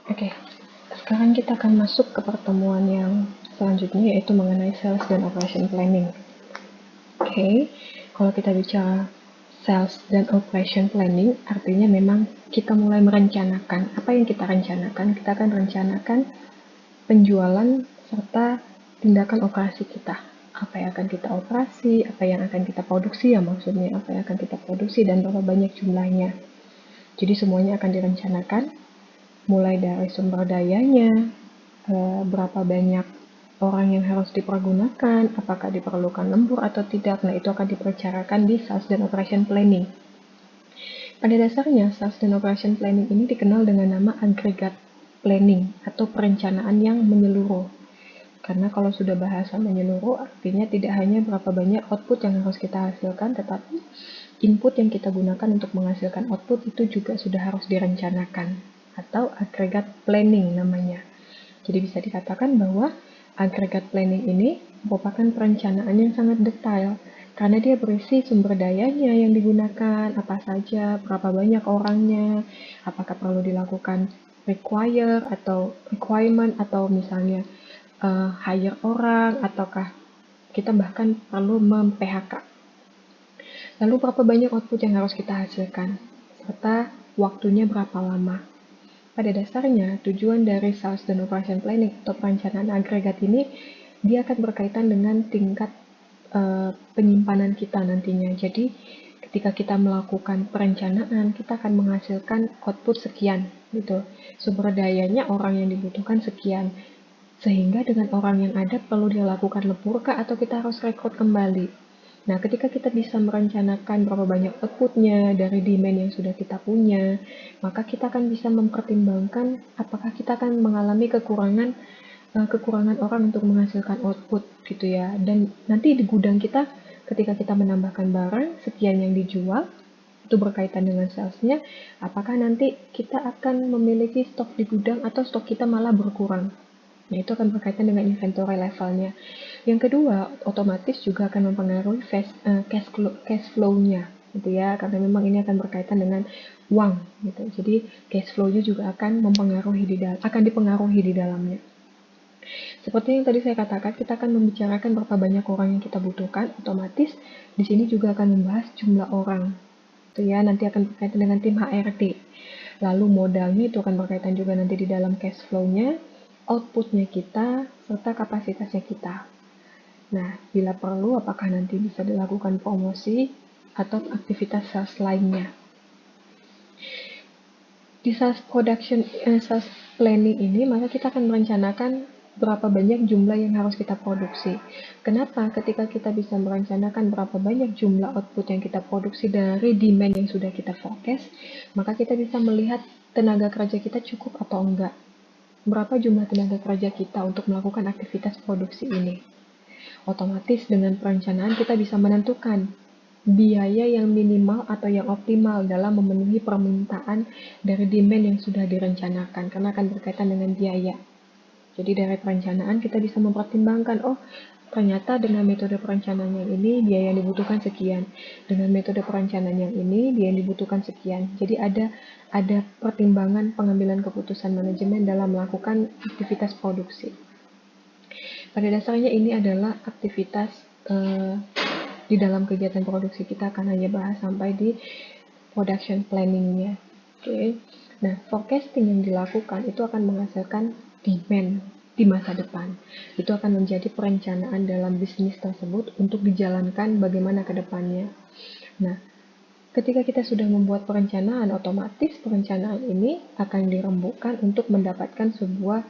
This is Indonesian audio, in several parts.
Oke, sekarang kita akan masuk ke pertemuan yang selanjutnya, yaitu mengenai sales dan operation planning. Oke, kalau kita bicara sales dan operation planning, artinya memang kita mulai merencanakan. Apa yang kita rencanakan? Kita akan rencanakan penjualan serta tindakan operasi kita. Apa yang akan kita operasi, apa yang akan kita produksi, ya maksudnya apa yang akan kita produksi dan berapa banyak jumlahnya. Jadi semuanya akan direncanakan, mulai dari sumber dayanya, berapa banyak orang yang harus dipergunakan, apakah diperlukan lembur atau tidak. Nah, itu akan dipercarakan di sales dan operation planning. Pada dasarnya, sales dan operation planning ini dikenal dengan nama aggregate planning atau perencanaan yang menyeluruh. Karena kalau sudah bahasa menyeluruh, artinya tidak hanya berapa banyak output yang harus kita hasilkan, tetapi input yang kita gunakan untuk menghasilkan output itu juga sudah harus direncanakan, atau aggregate planning namanya. Jadi bisa dikatakan bahwa aggregate planning ini merupakan perencanaan yang sangat detail, karena dia berisi sumber dayanya yang digunakan, apa saja, berapa banyak orangnya, apakah perlu dilakukan requirement atau misalnya hire orang, ataukah kita bahkan perlu mem-PHK. Lalu berapa banyak output yang harus kita hasilkan, serta waktunya berapa lama. Pada dasarnya, tujuan dari sales dan operation planning atau perencanaan agregat ini, dia akan berkaitan dengan tingkat penyimpanan kita nantinya. Jadi, ketika kita melakukan perencanaan, kita akan menghasilkan output sekian, gitu. Sumber dayanya orang yang dibutuhkan sekian. Sehingga dengan orang yang ada perlu dilakukan lembur kah atau kita harus rekrut kembali. Nah, ketika kita bisa merencanakan berapa banyak outputnya dari demand yang sudah kita punya, maka kita akan bisa mempertimbangkan apakah kita akan mengalami kekurangan orang untuk menghasilkan output gitu ya. Dan nanti di gudang kita, ketika kita menambahkan barang sekian yang dijual, itu berkaitan dengan salesnya, apakah nanti kita akan memiliki stok di gudang atau stok kita malah berkurang. Nah, itu akan berkaitan dengan inventory levelnya. Yang kedua, otomatis juga akan mempengaruhi cash flow-nya, gitu ya, karena memang ini akan berkaitan dengan uang, gitu. Jadi cash flow-nya juga akan dipengaruhi di dalamnya. Seperti yang tadi saya katakan, kita akan membicarakan berapa banyak orang yang kita butuhkan, otomatis di sini juga akan membahas jumlah orang. Itu ya, nanti akan berkaitan dengan tim HRD. Lalu modalnya itu akan berkaitan juga nanti di dalam cash flow-nya, output-nya kita, serta kapasitasnya kita. Nah, bila perlu, apakah nanti bisa dilakukan promosi atau aktivitas sales lainnya. Di sales planning ini, maka kita akan merencanakan berapa banyak jumlah yang harus kita produksi. Kenapa? Ketika kita bisa merencanakan berapa banyak jumlah output yang kita produksi dari demand yang sudah kita forecast, maka kita bisa melihat tenaga kerja kita cukup atau enggak. Berapa jumlah tenaga kerja kita untuk melakukan aktivitas produksi ini. Otomatis dengan perencanaan kita bisa menentukan biaya yang minimal atau yang optimal dalam memenuhi permintaan dari demand yang sudah direncanakan, karena akan berkaitan dengan biaya. Jadi dari perencanaan kita bisa mempertimbangkan, oh ternyata dengan metode perencanaan yang ini biaya yang dibutuhkan sekian, dengan metode perencanaan yang ini biaya yang dibutuhkan sekian. Jadi ada pertimbangan pengambilan keputusan manajemen dalam melakukan aktivitas produksi. Pada dasarnya ini adalah aktivitas di dalam kegiatan produksi. Kita akan hanya bahas sampai di production planning-nya. Oke. Nah, forecasting yang dilakukan itu akan menghasilkan demand di masa depan. Itu akan menjadi perencanaan dalam bisnis tersebut untuk dijalankan bagaimana ke depannya. Nah, ketika kita sudah membuat perencanaan, otomatis perencanaan ini akan dirembukkan untuk mendapatkan sebuah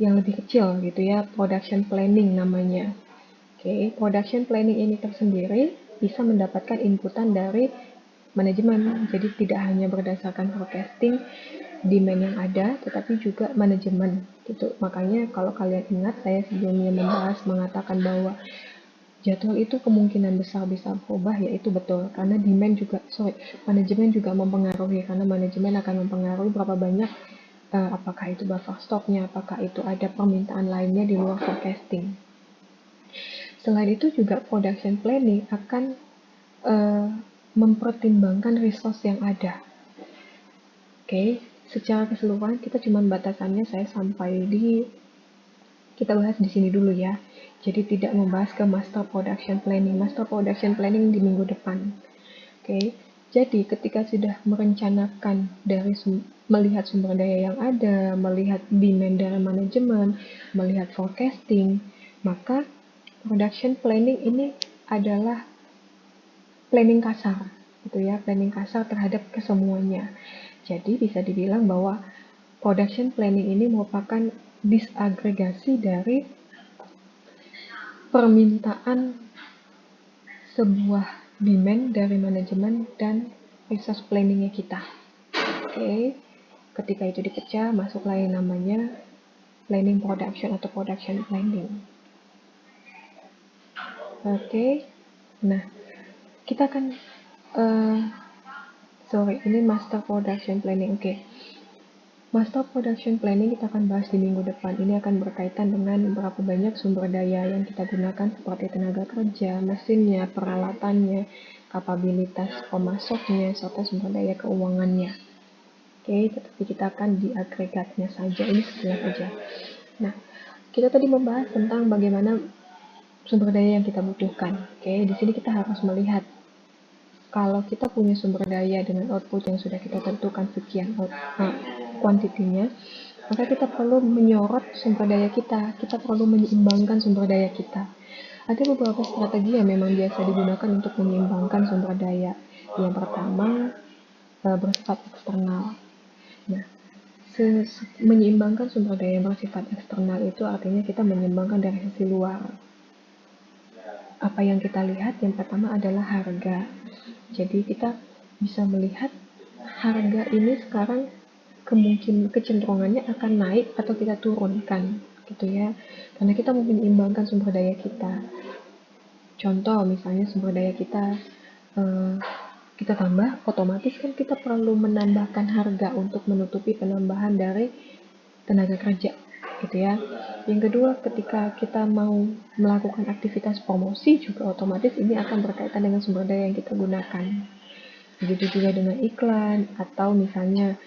yang lebih kecil gitu ya, production planning namanya. Oke, production planning ini tersendiri bisa mendapatkan inputan dari manajemen. Jadi tidak hanya berdasarkan forecasting demand yang ada, tetapi juga manajemen gitu. Makanya kalau kalian ingat, saya sebelumnya mengatakan bahwa jadwal itu kemungkinan besar bisa berubah, yaitu betul karena manajemen juga mempengaruhi, karena manajemen akan mempengaruhi berapa banyak apakah itu buffer stoknya, apakah itu ada permintaan lainnya di luar forecasting. Selain itu juga production planning akan mempertimbangkan resource yang ada. Oke, secara keseluruhan kita cuman batasannya saya sampai di kita bahas di sini dulu ya. Jadi tidak membahas ke master production planning. Master production planning di minggu depan. Oke. Jadi ketika sudah merencanakan dari melihat sumber daya yang ada, melihat demand dari manajemen, melihat forecasting, maka production planning ini adalah planning kasar, gitu ya, planning kasar terhadap kesemuanya. Jadi bisa dibilang bahwa production planning ini merupakan disagregasi dari permintaan sebuah demand dari manajemen dan resource planningnya kita. Oke, ketika itu dipecah, masuklah yang namanya planning production atau production planning. Oke, nah kita akan ini master production planning. Oke, master production planning kita akan bahas di minggu depan. Ini akan berkaitan dengan berapa banyak sumber daya yang kita gunakan seperti tenaga kerja, mesinnya, peralatannya, kapabilitas pemasoknya, serta sumber daya keuangannya. Oke, tetapi kita akan di agregatnya saja, ini sekilas saja. Nah, kita tadi membahas tentang bagaimana sumber daya yang kita butuhkan. Oke, di sini kita harus melihat kalau kita punya sumber daya dengan output yang sudah kita tentukan sekian kuantitinya, maka kita perlu menyorot sumber daya kita perlu menyeimbangkan sumber daya kita. Ada beberapa strategi yang memang biasa digunakan untuk menyeimbangkan sumber daya. Yang pertama, bersifat eksternal. Nah, menyeimbangkan sumber daya yang bersifat eksternal itu artinya kita menyeimbangkan dari sisi luar. Apa yang kita lihat yang pertama adalah harga. Jadi kita bisa melihat harga ini sekarang kecenderungannya akan naik atau kita turunkan, gitu ya, karena kita mau menyeimbangkan sumber daya kita. Contoh misalnya sumber daya kita kita tambah, otomatis kan kita perlu menambahkan harga untuk menutupi penambahan dari tenaga kerja, gitu ya. Yang kedua, ketika kita mau melakukan aktivitas promosi juga otomatis ini akan berkaitan dengan sumber daya yang kita gunakan. Begitu juga dengan iklan, atau misalnya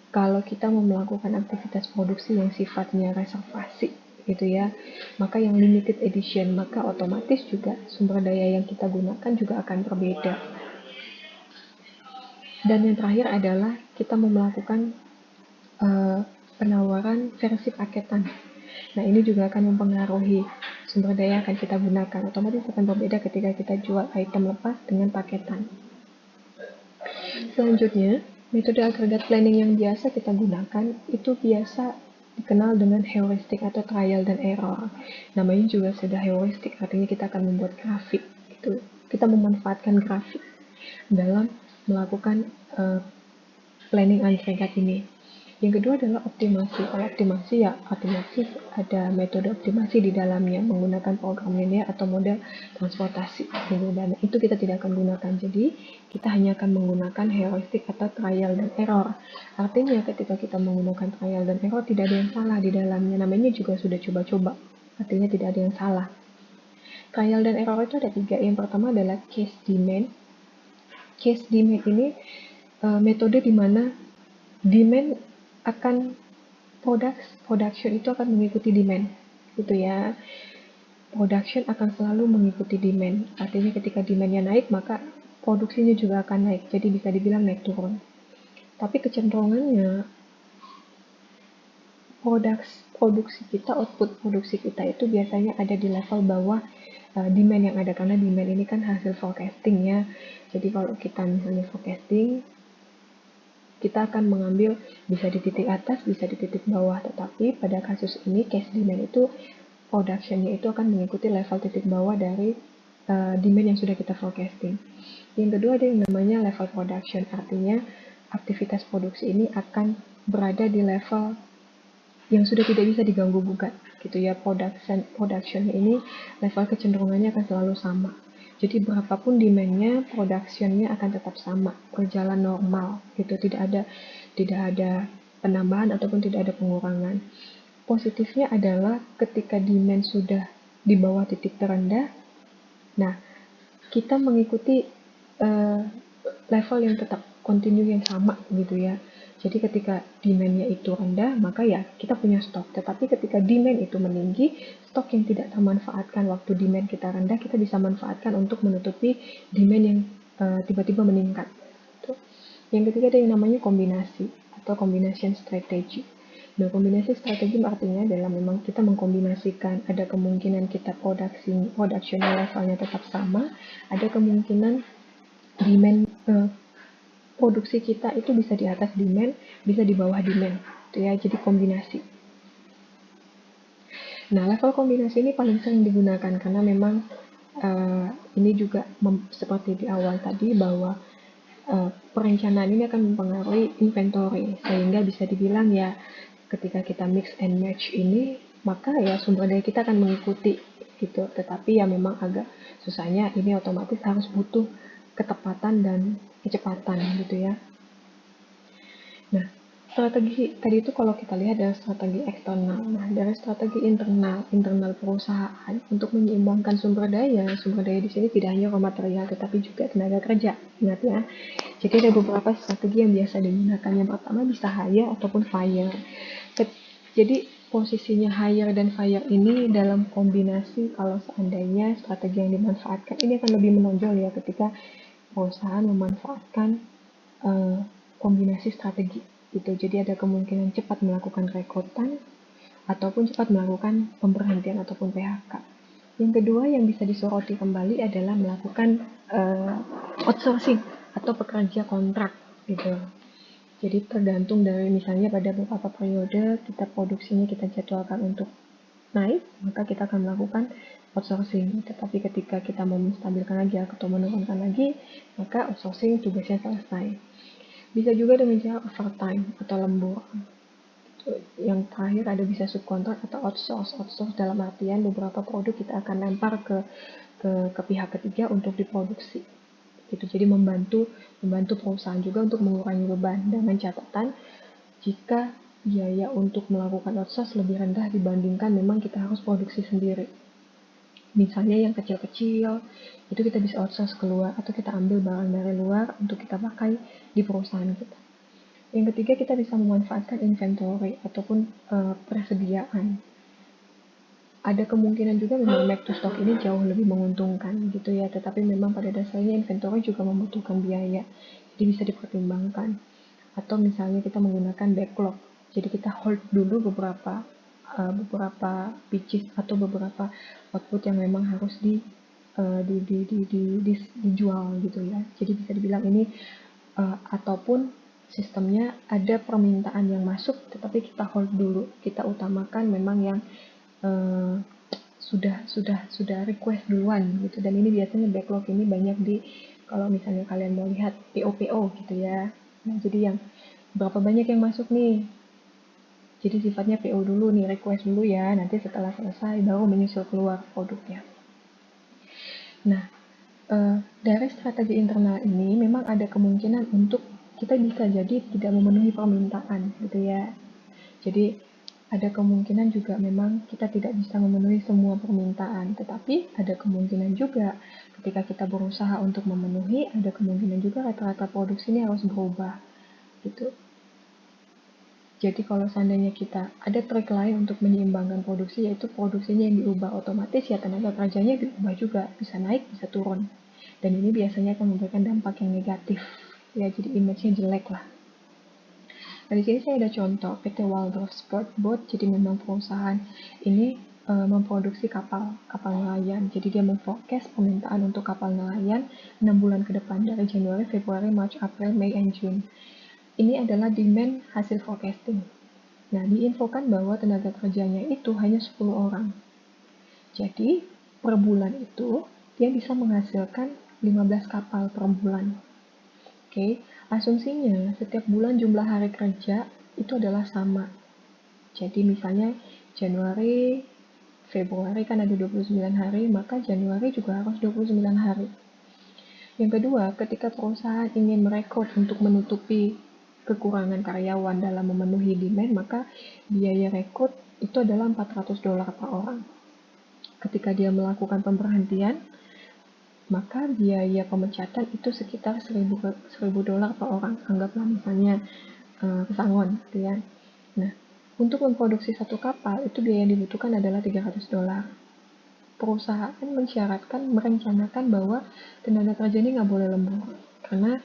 kalau kita mau melakukan aktivitas produksi yang sifatnya reservasi, gitu ya, maka yang limited edition, maka otomatis juga sumber daya yang kita gunakan juga akan berbeda. Dan yang terakhir adalah kita mau melakukan penawaran versi paketan. Nah, ini juga akan mempengaruhi sumber daya yang akan kita gunakan. Otomatis akan berbeda ketika kita jual item lepas dengan paketan. Selanjutnya, metode agregat planning yang biasa kita gunakan itu biasa dikenal dengan heuristik atau trial dan error. Namanya juga sudah heuristik, artinya kita akan membuat grafik. Kita memanfaatkan grafik dalam melakukan planning agregat ini. Yang kedua adalah optimasi. Kalau optimasi ada metode optimasi di dalamnya menggunakan program linear atau model transportasi. Dan itu kita tidak akan gunakan. Jadi kita hanya akan menggunakan heuristik atau trial dan error. Artinya ketika kita menggunakan trial dan error tidak ada yang salah di dalamnya. Namanya juga sudah coba-coba. Artinya tidak ada yang salah. Trial dan error itu ada 3. Yang pertama adalah case demand. Case demand ini metode di mana demand akan production itu akan mengikuti demand, gitu ya. Production akan selalu mengikuti demand. Artinya ketika demandnya naik, maka produksinya juga akan naik. Jadi bisa dibilang naik turun. Tapi kecenderungannya produksi kita, output produksi kita itu biasanya ada di level bawah demand yang ada, karena demand ini kan hasil forecasting ya. Jadi kalau kita misalnya forecasting, kita akan mengambil bisa di titik atas, bisa di titik bawah. Tetapi pada kasus ini, case demand itu production-nya itu akan mengikuti level titik bawah dari demand yang sudah kita forecasting. Yang kedua ada yang namanya level production, artinya aktivitas produksi ini akan berada di level yang sudah tidak bisa diganggu gugat, gitu ya. Production ini level kecenderungannya akan selalu sama. Jadi berapapun demand-nya, production-nya akan tetap sama, berjalan normal, gitu. Tidak ada penambahan ataupun tidak ada pengurangan. Positifnya adalah ketika demand sudah di bawah titik terendah, nah kita mengikuti level yang tetap continue yang sama, gitu ya. Jadi ketika demand-nya itu rendah, maka ya kita punya stok. Tetapi ketika demand itu meninggi, stok yang tidak termanfaatkan waktu demand kita rendah, kita bisa manfaatkan untuk menutupi demand yang tiba-tiba meningkat. Tuh. Yang ketiga ada yang namanya kombinasi atau combination strategy. Nah, kombinasi strategi artinya adalah memang kita mengkombinasikan, ada kemungkinan kita production levelnya tetap sama, ada kemungkinan demand produksi kita itu bisa di atas demand, bisa di bawah demand, gitu ya. Jadi kombinasi. Nah, level kombinasi ini paling sering digunakan karena memang ini juga seperti di awal tadi bahwa perencanaan ini akan mempengaruhi inventory, sehingga bisa dibilang ya ketika kita mix and match ini, maka ya sumber daya kita akan mengikuti gitu. Tetapi ya memang agak susahnya ini otomatis harus butuh ketepatan dan kecepatan gitu ya. Nah, strategi tadi itu kalau kita lihat dari strategi eksternal. Nah, dari strategi internal perusahaan untuk menyeimbangkan sumber daya di sini tidak hanya raw material tetapi juga tenaga kerja. Ingat ya. Jadi ada beberapa strategi yang biasa digunakan. Yang pertama bisa hire ataupun fire. Jadi posisinya hire dan fire ini dalam kombinasi kalau seandainya strategi yang dimanfaatkan ini akan lebih menonjol ya ketika perusahaan memanfaatkan kombinasi strategi gitu. Jadi ada kemungkinan cepat melakukan rekrutan ataupun cepat melakukan pemberhentian ataupun PHK. Yang kedua yang bisa disoroti kembali adalah melakukan outsourcing atau pekerja kontrak gitu. Jadi tergantung dari misalnya pada beberapa periode kita produksinya kita jadwalkan untuk naik, maka kita akan melakukan outsourcing. Tetapi ketika kita mau menstabilkan lagi atau menurunkan lagi, maka outsourcing tugasnya selesai. Bisa juga dengan cara overtime atau lembur. Yang terakhir ada bisa subkontrak atau outsource. Outsource dalam artian beberapa produk kita akan lempar ke pihak ketiga untuk diproduksi. Gitu. Jadi membantu perusahaan juga untuk mengurangi beban dengan catatan jika biaya untuk melakukan outsource lebih rendah dibandingkan memang kita harus produksi sendiri. Misalnya yang kecil-kecil itu kita bisa outsource keluar atau kita ambil barang dari luar untuk kita pakai di perusahaan kita. Yang ketiga kita bisa memanfaatkan inventory ataupun persediaan. Ada kemungkinan juga memang make to stock ini jauh lebih menguntungkan gitu ya, tetapi memang pada dasarnya inventory juga membutuhkan biaya, jadi bisa dipertimbangkan. Atau misalnya kita menggunakan backlog, jadi kita hold dulu beberapa pieces atau beberapa output yang memang harus dijual gitu ya. Jadi bisa dibilang ini ataupun sistemnya ada permintaan yang masuk tetapi kita hold dulu, kita utamakan memang yang sudah request duluan gitu. Dan ini biasanya backlog ini banyak di kalau misalnya kalian mau lihat PO gitu ya. Nah, jadi yang berapa banyak yang masuk nih, jadi sifatnya PO dulu nih, request dulu ya, nanti setelah selesai baru menyusul keluar produknya. Nah, dari strategi internal ini memang ada kemungkinan untuk kita bisa jadi tidak memenuhi permintaan gitu ya. Jadi ada kemungkinan juga memang kita tidak bisa memenuhi semua permintaan, tetapi ada kemungkinan juga ketika kita berusaha untuk memenuhi, ada kemungkinan juga rata-rata produksi ini harus berubah gitu. Jadi kalau seandainya kita ada trik lain untuk menyeimbangkan produksi, yaitu produksinya yang diubah, otomatis ya tenaga kerjanya diubah juga, bisa naik, bisa turun. Dan ini biasanya akan memberikan dampak yang negatif, ya jadi image-nya jelek lah. Nah, di sini saya ada contoh PT Waldorf Sport Boat. Jadi memang perusahaan ini memproduksi kapal nelayan. Jadi dia memforecast permintaan untuk kapal nelayan 6 bulan ke depan dari Januari, Februari, Maret, April, Mei, dan Juni. Ini adalah demand hasil forecasting. Nah, diinfokan bahwa tenaga kerjanya itu hanya 10 orang. Jadi, per bulan itu dia bisa menghasilkan 15 kapal per bulan. Oke, asumsinya setiap bulan jumlah hari kerja itu adalah sama. Jadi misalnya Januari, Februari kan ada 29 hari, maka Januari juga harus 29 hari. Yang kedua, ketika perusahaan ingin merekrut untuk menutupi kekurangan karyawan dalam memenuhi demand, maka biaya rekrut itu adalah $400 per orang. Ketika dia melakukan pemberhentian, maka biaya pemecatan itu sekitar $1.000 per orang. Anggaplah misalnya pesangon gitu ya. Nah, untuk memproduksi satu kapal itu biaya yang dibutuhkan adalah $300. Perusahaan merencanakan bahwa tenaga kerja ini nggak boleh lembur, karena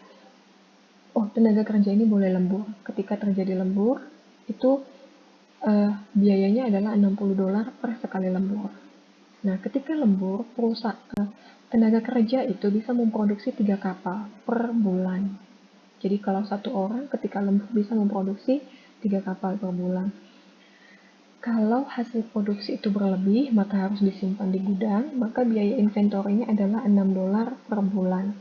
tenaga kerja ini boleh lembur. Ketika terjadi lembur, itu biayanya adalah $60 per sekali lembur. Nah, ketika lembur, tenaga kerja itu bisa memproduksi 3 kapal per bulan. Jadi kalau satu orang ketika lembur bisa memproduksi 3 kapal per bulan. Kalau hasil produksi itu berlebih, maka harus disimpan di gudang, maka biaya inventorinya adalah $6 per bulan.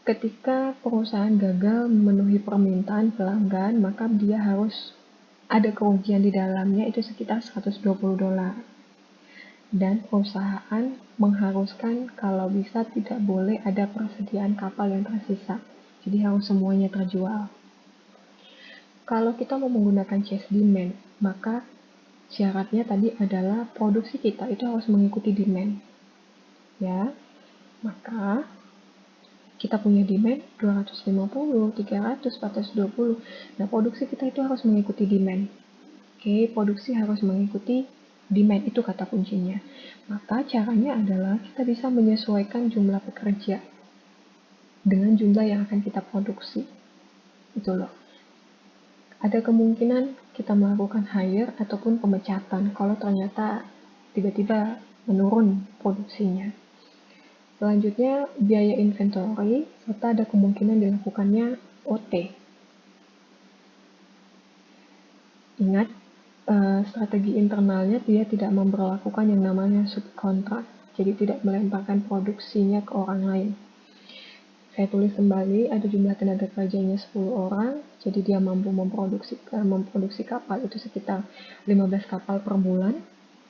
Ketika perusahaan gagal memenuhi permintaan pelanggan, maka dia harus ada kerugian di dalamnya itu sekitar $120. Dan perusahaan mengharuskan kalau bisa tidak boleh ada persediaan kapal yang tersisa. Jadi harus semuanya terjual. Kalau kita mau menggunakan chase demand, maka syaratnya tadi adalah produksi kita itu harus mengikuti demand. Ya, maka kita punya demand 250, 300, 420. Nah, produksi kita itu harus mengikuti demand. Oke, produksi harus mengikuti demand, itu kata kuncinya. Maka caranya adalah kita bisa menyesuaikan jumlah pekerja dengan jumlah yang akan kita produksi. Itu loh. Ada kemungkinan kita melakukan hire ataupun pemecatan kalau ternyata tiba-tiba menurun produksinya. Selanjutnya, biaya inventory, serta ada kemungkinan dilakukannya OT. Ingat, strategi internalnya dia tidak memperlakukan yang namanya subkontrak, jadi tidak melemparkan produksinya ke orang lain. Saya tulis kembali, ada jumlah tenaga kerjanya 10 orang, jadi dia mampu memproduksi kapal itu sekitar 15 kapal per bulan.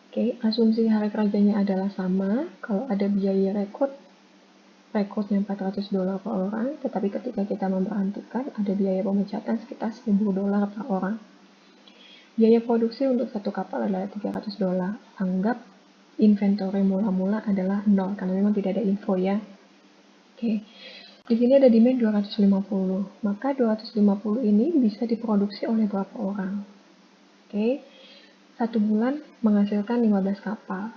Oke, asumsi hari kerjanya adalah sama, kalau ada biaya rekrutnya $400 per orang, tetapi ketika kita memberhentikan, ada biaya pemecatan sekitar $1.000 per orang. Biaya produksi untuk satu kapal adalah $300. Anggap inventory mula-mula adalah 0, karena memang tidak ada info ya. Oke. Di sini ada demand 250, maka 250 ini bisa diproduksi oleh berapa orang? Oke, satu bulan menghasilkan 15 kapal.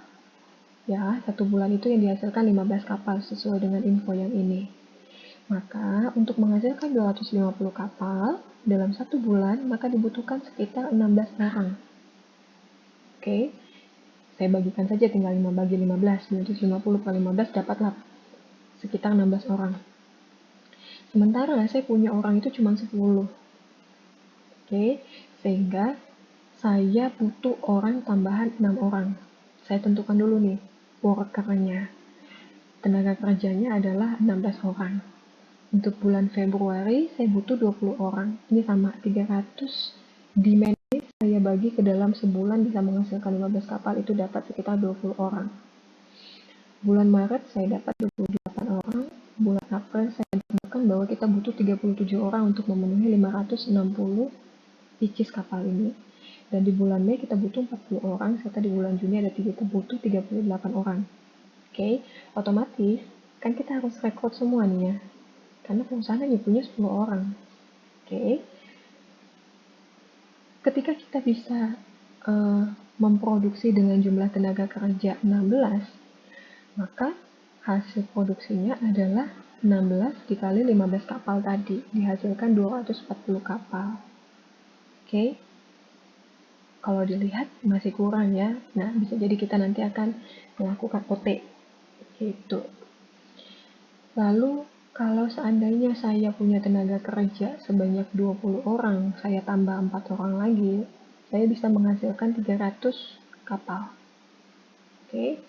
Ya, satu bulan itu yang dihasilkan 15 kapal sesuai dengan info yang ini. Maka, untuk menghasilkan 250 kapal dalam satu bulan, maka dibutuhkan sekitar 16 orang. Oke, saya bagikan saja tinggal 5 bagi 15, 250 per 15 dapatlah sekitar 16 orang. Sementara saya punya orang itu cuma 10. Oke, sehingga saya butuh orang tambahan 6 orang. Saya tentukan dulu nih, workernya. Tenaga kerjanya adalah 16 orang. Untuk bulan Februari, saya butuh 20 orang. Ini sama, 300 demand ini saya bagi ke dalam sebulan bisa menghasilkan 15 kapal, itu dapat sekitar 20 orang. Bulan Maret, saya dapat 28 orang. Bulan April saya tentukan bahwa kita butuh 37 orang untuk memenuhi 560 pieces kapal ini. Dan di bulan Mei kita butuh 40 orang, serta di bulan Juni kita butuh 38 orang. Oke, otomatis kan kita harus rekrut semua nih ya. Karena perusahaan hanya punya 10 orang. Oke. Ketika kita bisa memproduksi dengan jumlah tenaga kerja 16, maka hasil produksinya adalah 16 dikali 15 kapal tadi, dihasilkan 240 kapal. Oke, kalau dilihat masih kurang ya. Nah, bisa jadi kita nanti akan melakukan OT. Gitu. Lalu, kalau seandainya saya punya tenaga kerja sebanyak 20 orang, saya tambah 4 orang lagi, saya bisa menghasilkan 300 kapal. Oke.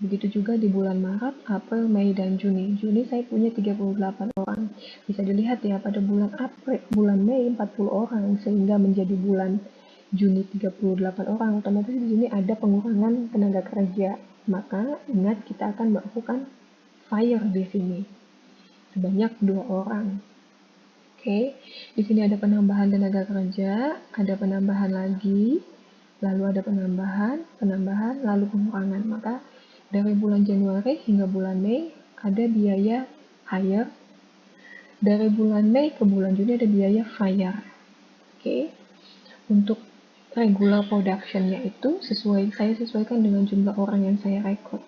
Begitu juga di bulan Maret, April, Mei, dan Juni. Juni saya punya 38 orang. Bisa dilihat ya, pada bulan Mei 40 orang, sehingga menjadi bulan Juni 38 orang. Otomatis di sini ada pengurangan tenaga kerja. Maka ingat kita akan melakukan fire di sini. Sebanyak 2 orang. Oke, di sini ada penambahan tenaga kerja, ada penambahan lagi, lalu ada penambahan, lalu pengurangan. Maka dari bulan Januari hingga bulan Mei ada biaya hire, Dari bulan Mei ke bulan Juni ada biaya fire. Oke. Untuk regular production-nya itu saya sesuaikan dengan jumlah orang yang saya rekrut,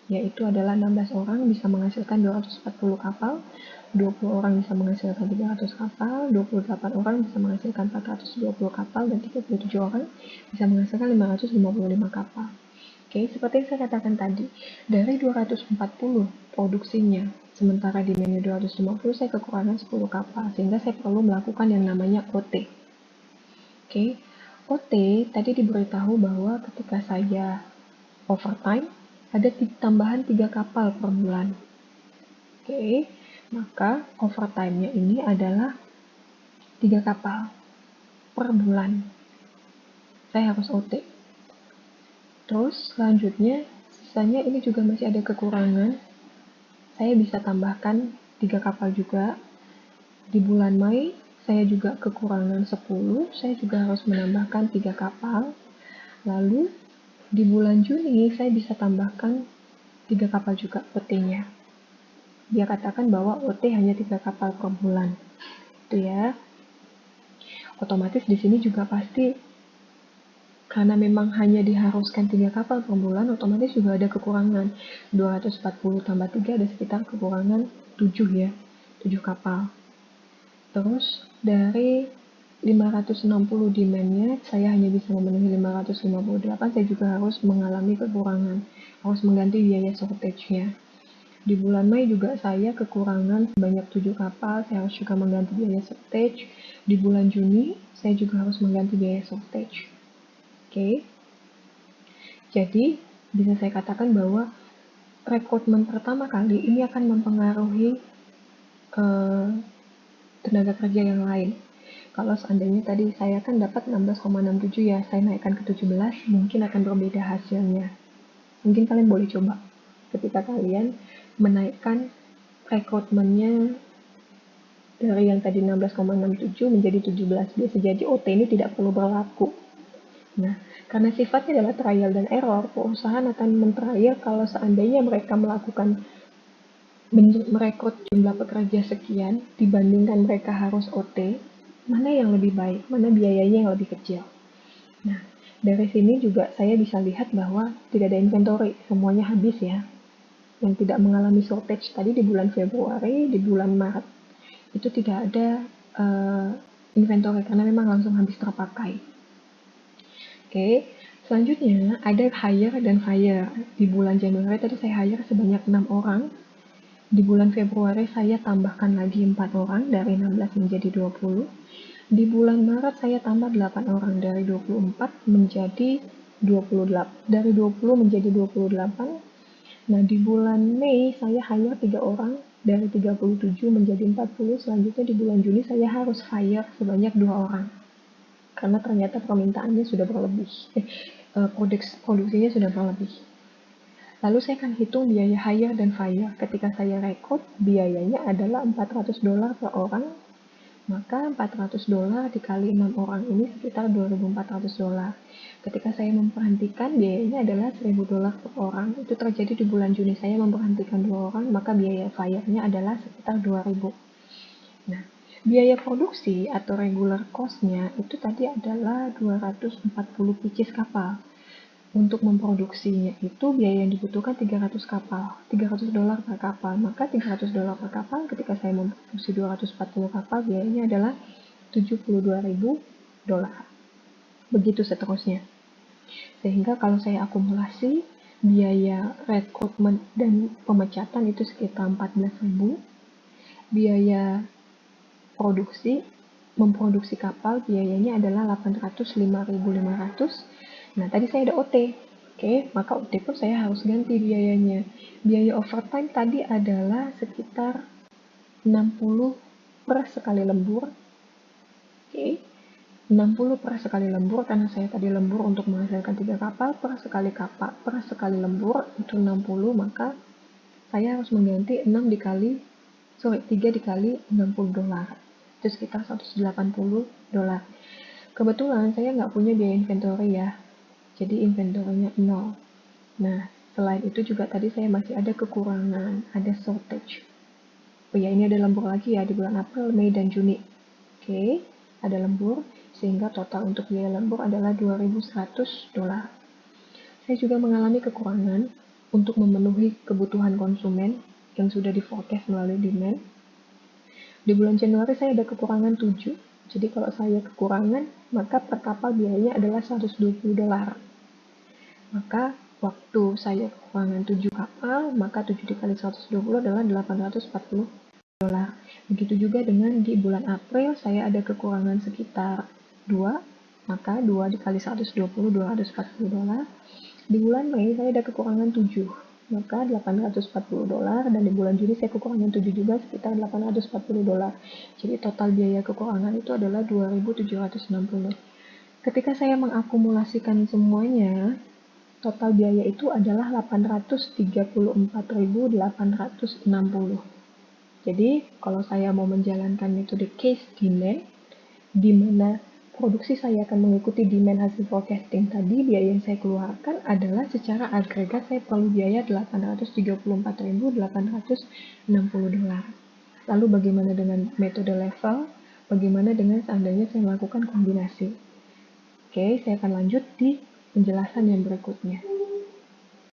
yaitu adalah 16 orang bisa menghasilkan 240 kapal, 20 orang bisa menghasilkan 300 kapal, 28 orang bisa menghasilkan 420 kapal, dan 37 orang bisa menghasilkan 555 kapal. Oke, seperti yang saya katakan tadi, dari 240 produksinya, sementara demand-nya 250, saya kekurangan 10 kapal, sehingga saya perlu melakukan yang namanya OT. Oke, OT tadi diberitahu bahwa ketika saya overtime, ada tambahan 3 kapal per bulan. Oke, maka overtime-nya ini adalah 3 kapal per bulan. Saya harus OT. Terus selanjutnya, sisanya ini juga masih ada kekurangan. Saya bisa tambahkan 3 kapal juga. Di bulan Mei, saya juga kekurangan 10, saya juga harus menambahkan 3 kapal. Lalu, di bulan Juni, saya bisa tambahkan 3 kapal juga OT-nya. Dia katakan bahwa OT hanya 3 kapal per bulan. Itu ya. Otomatis di sini juga pasti, karena memang hanya diharuskan 3 kapal per bulan, otomatis juga ada kekurangan. 240 tambah 3 ada sekitar kekurangan 7 ya. 7 kapal. Terus dari 560 demand-nya, saya hanya bisa memenuhi 558, saya juga harus mengalami kekurangan, harus mengganti biaya shortage-nya. Di bulan Mei juga saya kekurangan sebanyak 7 kapal, saya harus juga mengganti biaya shortage. Di bulan Juni, saya juga harus mengganti biaya shortage. Oke. Jadi, bisa saya katakan bahwa rekrutmen pertama kali ini akan mempengaruhi tenaga kerja yang lain. Kalau seandainya tadi saya kan dapat 16,67 ya, saya naikkan ke 17, mungkin akan berbeda hasilnya. Mungkin kalian boleh coba ketika kalian menaikkan rekrutmennya dari yang tadi 16,67 menjadi 17. Bisa jadi OT ini tidak perlu berlaku. Nah, karena sifatnya adalah trial dan error, perusahaan akan men-trial kalau seandainya mereka merekrut jumlah pekerja sekian dibandingkan mereka harus OT, mana yang lebih baik, mana biayanya yang lebih kecil. Nah, dari sini juga saya bisa lihat bahwa tidak ada inventory, semuanya habis ya. Yang tidak mengalami shortage tadi di bulan Februari, di bulan Maret, itu tidak ada inventory karena memang langsung habis terpakai. Oke, selanjutnya ada hire dan fire. Di bulan Januari tadi saya hire sebanyak 6 orang. Di bulan Februari saya tambahkan lagi 4 orang, dari 16 menjadi 20. Di bulan Maret saya tambah 8 orang, dari 24 menjadi 28. Dari 20 menjadi 28. Nah, di bulan Mei saya hire 3 orang, dari 37 menjadi 40. Selanjutnya di bulan Juni saya harus fire sebanyak 2 orang. Karena ternyata permintaannya sudah berlebih. Produksinya sudah berlebih. Lalu saya akan hitung biaya hire dan fire. Ketika saya rekrut, biayanya adalah $400 per orang. Maka $400 dikali 6 orang ini sekitar $2.400. Ketika saya memperhentikan, biayanya adalah $1.000 per orang. Itu terjadi di bulan Juni. Saya memperhentikan 2 orang, maka biaya fire-nya adalah sekitar $2.000. Nah, biaya produksi atau regular cost-nya itu tadi adalah 240 pieces kapal. Untuk memproduksinya itu biaya yang dibutuhkan 300 kapal, $300 per kapal. Maka $300 per kapal ketika saya memproduksi 240 kapal, biayanya adalah $72.000. Begitu seterusnya. Sehingga kalau saya akumulasi, biaya rekrutmen dan pemecatan itu sekitar 14.000. Biaya memproduksi kapal biayanya adalah 805.500. Nah, tadi saya ada OT. Oke, maka OT pun saya harus ganti biayanya. Biaya overtime tadi adalah sekitar 60 per sekali lembur. Oke, 60 per sekali lembur karena saya tadi lembur untuk menghasilkan 3 kapal per sekali lembur itu 60, maka saya harus mengganti 3 dikali $60. Itu sekitar $180. Kebetulan saya nggak punya biaya inventory ya, jadi inventory-nya 0. Nah, selain itu juga tadi saya masih ada kekurangan, ada shortage. Oh ya, ini ada lembur lagi ya di bulan April, Mei, dan Juni. Oke, ada lembur, sehingga total untuk biaya lembur adalah $2.100. Saya juga mengalami kekurangan untuk memenuhi kebutuhan konsumen yang sudah di forecast melalui demand. Di bulan Januari saya ada kekurangan 7. Jadi kalau saya kekurangan, maka per kapal biayanya adalah $120. Maka waktu saya kekurangan 7 kapal, maka 7 dikali 120 adalah $840. Begitu juga dengan di bulan April saya ada kekurangan sekitar 2, maka 2 dikali 120, $240. Di bulan Mei saya ada kekurangan 7, maka $840, dan di bulan Juni saya kekurangan 7 juga sekitar $840. Jadi total biaya kekurangan itu adalah 2.760. Ketika saya mengakumulasikan semuanya, total biaya itu adalah 834.860. Jadi, kalau saya mau menjalankan metode case demand, di mana produksi saya akan mengikuti demand hasil forecasting tadi, biaya yang saya keluarkan adalah secara agregat saya perlu biaya $834.860. Lalu bagaimana dengan metode level? Bagaimana dengan seandainya saya melakukan kombinasi? Oke, saya akan lanjut di penjelasan yang berikutnya.